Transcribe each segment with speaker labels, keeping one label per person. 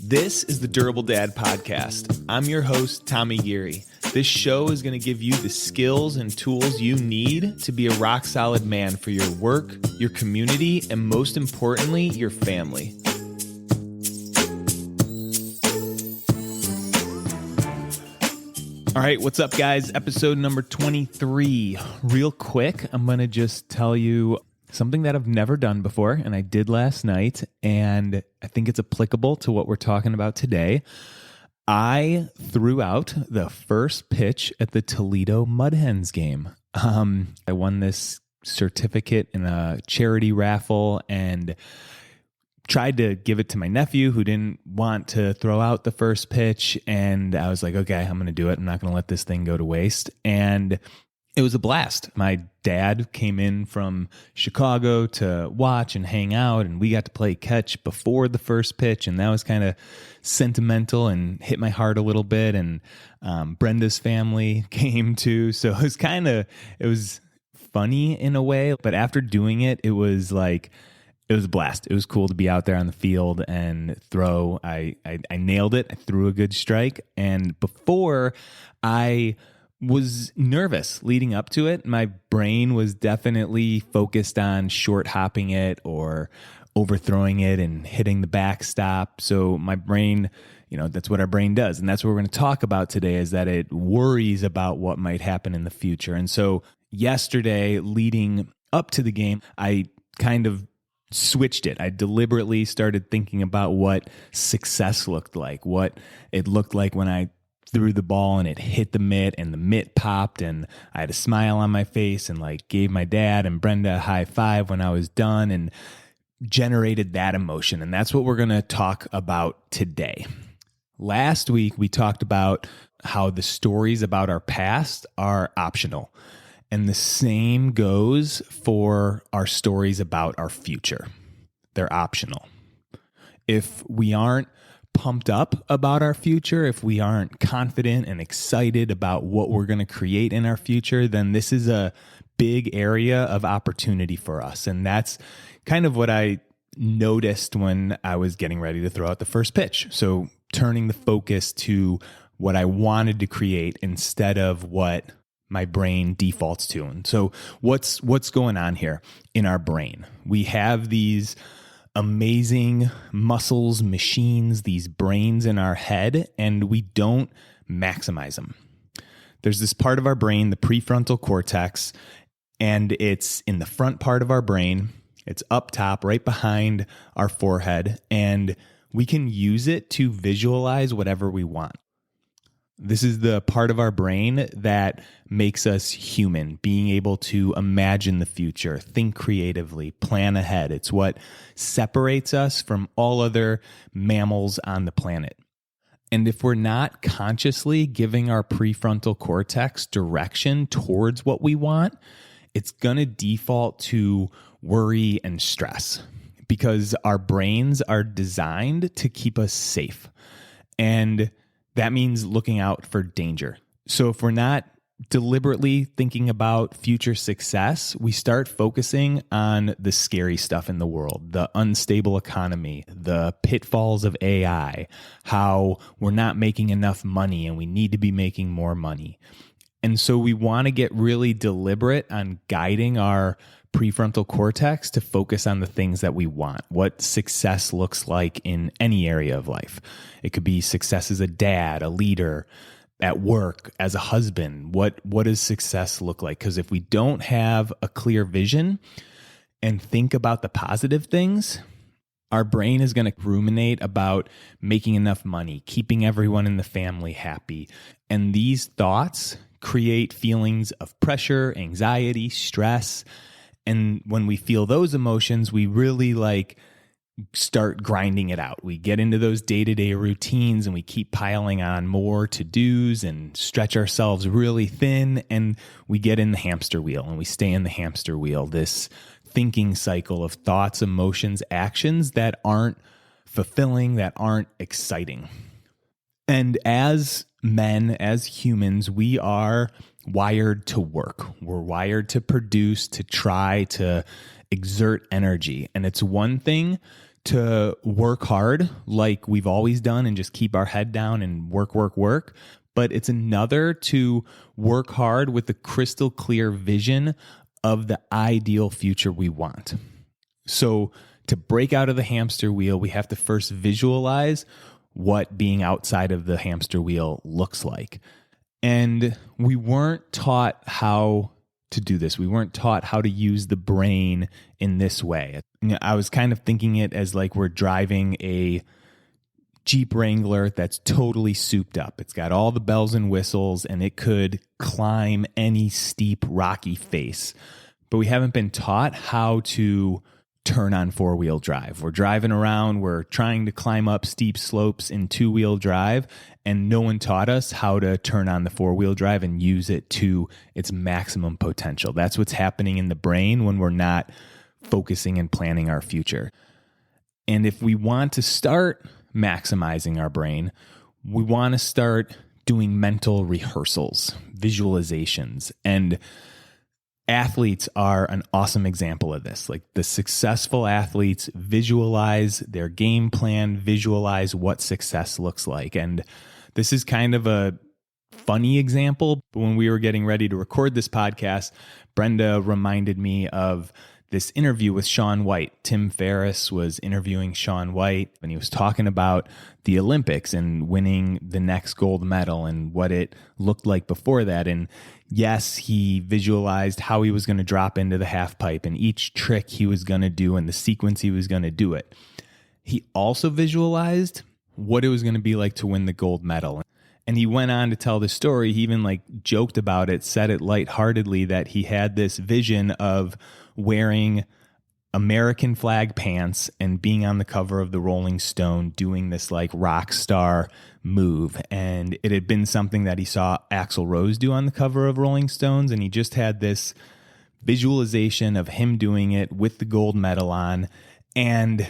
Speaker 1: This is the Durable Dad Podcast. I'm your host, Tommy Geary. This show is going to give you the skills and tools you need to be a rock-solid man for your work, your community, and most importantly, your family. All right, what's up, guys? Episode number 23. Real quick, I'm going to just tell you something that I've never done before, and I did last night, and I think it's applicable to what we're talking about today. I threw out the first pitch at the Toledo Mud Hens game. I won this certificate in a charity raffle and tried to give it to my nephew who didn't want to throw out the first pitch, and I was like, okay, I'm going to do it. I'm not going to let this thing go to waste. And it was a blast. My dad came in from Chicago to watch and hang out, and we got to play catch before the first pitch, and that was kind of sentimental and hit my heart a little bit. And Brenda's family came too, so it was funny in a way. But after doing it, it was a blast. It was cool to be out there on the field and throw. I nailed it. I threw a good strike, and before I was nervous leading up to it. My brain was definitely focused on short hopping it or overthrowing it and hitting the backstop. So my brain, that's what our brain does. And that's what we're going to talk about today, is that it worries about what might happen in the future. And so yesterday, leading up to the game, I kind of switched it. I deliberately started thinking about what success looked like, what it looked like when I threw the ball and it hit the mitt and the mitt popped, and I had a smile on my face and gave my dad and Brenda a high five when I was done and generated that emotion. And that's what we're going to talk about today. Last week, we talked about how the stories about our past are optional. And the same goes for our stories about our future. They're optional. If we aren't pumped up about our future, if we aren't confident and excited about what we're going to create in our future, then this is a big area of opportunity for us. And that's kind of what I noticed when I was getting ready to throw out the first pitch. So turning the focus to what I wanted to create instead of what my brain defaults to. And so what's going on here in our brain? We have these amazing muscles, machines, these brains in our head, and we don't maximize them. There's this part of our brain, the prefrontal cortex, and it's in the front part of our brain. It's up top, right behind our forehead, and we can use it to visualize whatever we want. This is the part of our brain that makes us human, being able to imagine the future, think creatively, plan ahead. It's what separates us from all other mammals on the planet. And if we're not consciously giving our prefrontal cortex direction towards what we want, it's going to default to worry and stress, because our brains are designed to keep us safe. And that means looking out for danger. So if we're not deliberately thinking about future success, we start focusing on the scary stuff in the world, the unstable economy, the pitfalls of AI, how we're not making enough money and we need to be making more money. And so we want to get really deliberate on guiding our prefrontal cortex to focus on the things that we want, what success looks like in any area of life. It could be success as a dad, a leader, at work, as a husband. What does success look like? Because if we don't have a clear vision and think about the positive things, our brain is going to ruminate about making enough money, keeping everyone in the family happy. And these thoughts create feelings of pressure, anxiety, stress. And when we feel those emotions, we really start grinding it out. We get into those day-to-day routines and we keep piling on more to-dos and stretch ourselves really thin, and we get in the hamster wheel and we stay in the hamster wheel, this thinking cycle of thoughts, emotions, actions that aren't fulfilling, that aren't exciting. And as men, as humans, we are wired to work. We're wired to produce, to try, to exert energy. And it's one thing to work hard like we've always done and just keep our head down and work, work, work. But it's another to work hard with the crystal clear vision of the ideal future we want. So to break out of the hamster wheel, we have to first visualize what being outside of the hamster wheel looks like. And we weren't taught how to do this. We weren't taught how to use the brain in this way. I was kind of thinking it as like we're driving a Jeep Wrangler that's totally souped up. It's got all the bells and whistles, and it could climb any steep, rocky face. But we haven't been taught how to turn on four-wheel drive. We're driving around, we're trying to climb up steep slopes in two-wheel drive, and no one taught us how to turn on the four-wheel drive and use it to its maximum potential. That's what's happening in the brain when we're not focusing and planning our future. And if we want to start maximizing our brain, we want to start doing mental rehearsals, visualizations, and athletes are an awesome example of this. Like the successful athletes visualize their game plan, visualize what success looks like. And this is kind of a funny example, but when we were getting ready to record this podcast, Brenda reminded me of this interview with Shaun White. Tim Ferriss was interviewing Shaun White, and he was talking about the Olympics and winning the next gold medal and what it looked like before that. And yes, he visualized how he was going to drop into the half pipe and each trick he was going to do and the sequence he was going to do it. He also visualized what it was going to be like to win the gold medal. And he went on to tell the story. He even like joked about it, said it lightheartedly, that he had this vision of wearing American flag pants and being on the cover of the Rolling Stone doing this like rock star move. And it had been something that he saw Axl Rose do on the cover of Rolling Stones. And he just had this visualization of him doing it with the gold medal on. And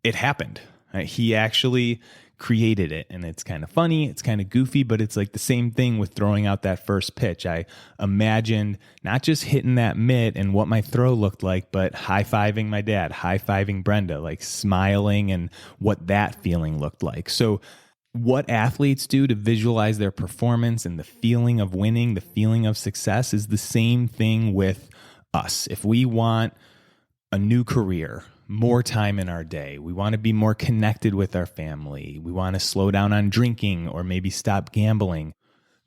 Speaker 1: it happened. He actually created it, and it's kind of funny, it's kind of goofy, but it's like the same thing with throwing out that first pitch. I imagined not just hitting that mitt and what my throw looked like, but high-fiving my dad, high-fiving Brenda, like smiling and what that feeling looked like. So what athletes do to visualize their performance and the feeling of winning, the feeling of success, is the same thing with us. If we want a new career, more time in our day, we want to be more connected with our family, we want to slow down on drinking or maybe stop gambling,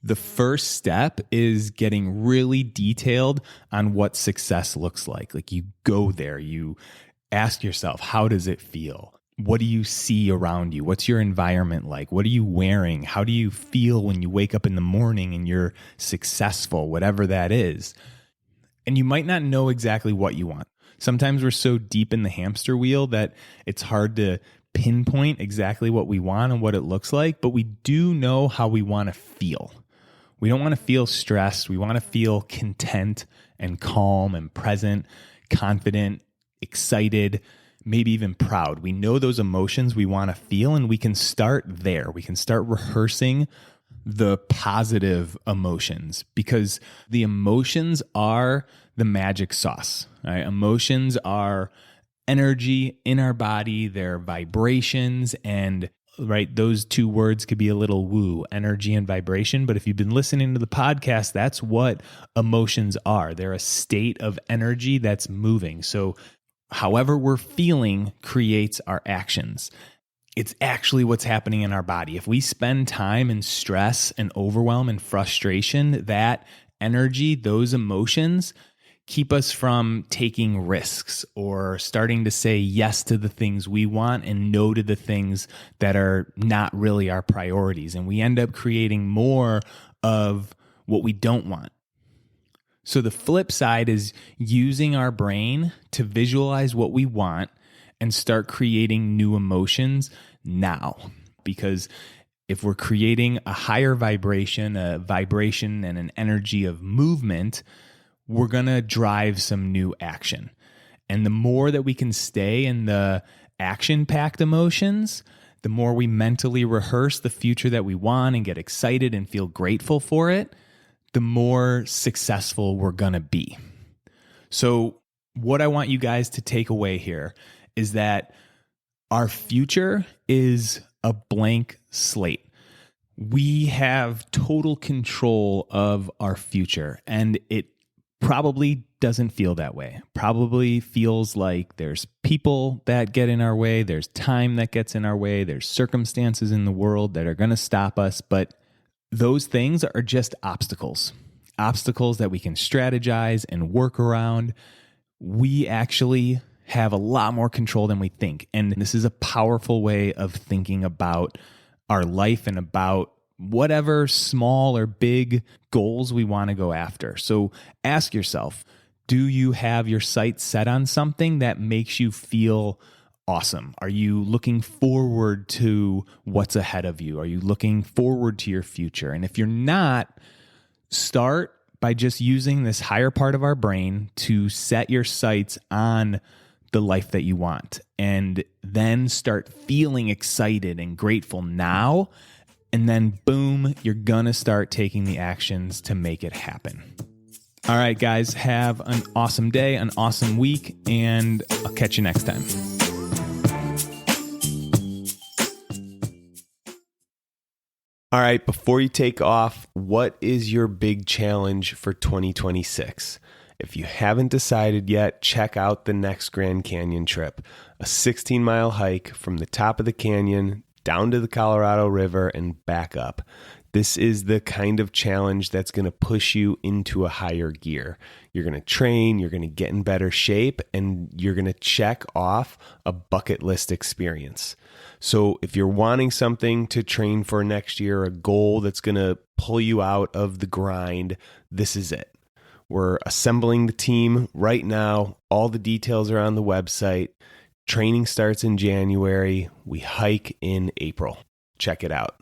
Speaker 1: the first step is getting really detailed on what success looks like. Like you go there, you ask yourself, how does it feel? What do you see around you? What's your environment like? What are you wearing? How do you feel when you wake up in the morning and you're successful, whatever that is? And you might not know exactly what you want. Sometimes we're so deep in the hamster wheel that it's hard to pinpoint exactly what we want and what it looks like, but we do know how we want to feel. We don't want to feel stressed. We want to feel content and calm and present, confident, excited, maybe even proud. We know those emotions we want to feel, and we can start there. We can start rehearsing the positive emotions, because the emotions are the magic sauce. Right? Emotions are energy in our body, they're vibrations, and right, those two words could be a little woo, energy and vibration. But if you've been listening to the podcast, that's what emotions are. They're a state of energy that's moving. So however we're feeling creates our actions. It's actually what's happening in our body. If we spend time in stress and overwhelm and frustration, that energy, those emotions keep us from taking risks or starting to say yes to the things we want and no to the things that are not really our priorities. And we end up creating more of what we don't want. So the flip side is using our brain to visualize what we want and start creating new emotions now. Because if we're creating a higher vibration, a vibration and an energy of movement, we're going to drive some new action. And the more that we can stay in the action-packed emotions, the more we mentally rehearse the future that we want and get excited and feel grateful for it, the more successful we're going to be. So what I want you guys to take away here is that Our future is a blank slate. We have total control of our future, and it probably doesn't feel that way. Probably feels like there's people that get in our way, there's time that gets in our way, there's circumstances in the world that are going to stop us, but those things are just obstacles. Obstacles that we can strategize and work around. We actually have a lot more control than we think. And this is a powerful way of thinking about our life and about whatever small or big goals we want to go after. So ask yourself, do you have your sights set on something that makes you feel awesome? Are you looking forward to what's ahead of you? Are you looking forward to your future? And if you're not, start by just using this higher part of our brain to set your sights on the life that you want, and then start feeling excited and grateful now. And then boom, you're gonna start taking the actions to make it happen. All right, guys, have an awesome day, an awesome week, and I'll catch you next time. All right, before you take off, what is your big challenge for 2026? If you haven't decided yet, check out the next Grand Canyon trip, a 16-mile hike from the top of the canyon down to the Colorado River and back up. This is the kind of challenge that's going to push you into a higher gear. You're going to train, you're going to get in better shape, and you're going to check off a bucket list experience. So if you're wanting something to train for next year, a goal that's going to pull you out of the grind, this is it. We're assembling the team right now. All the details are on the website. Training starts in January. We hike in April. Check it out.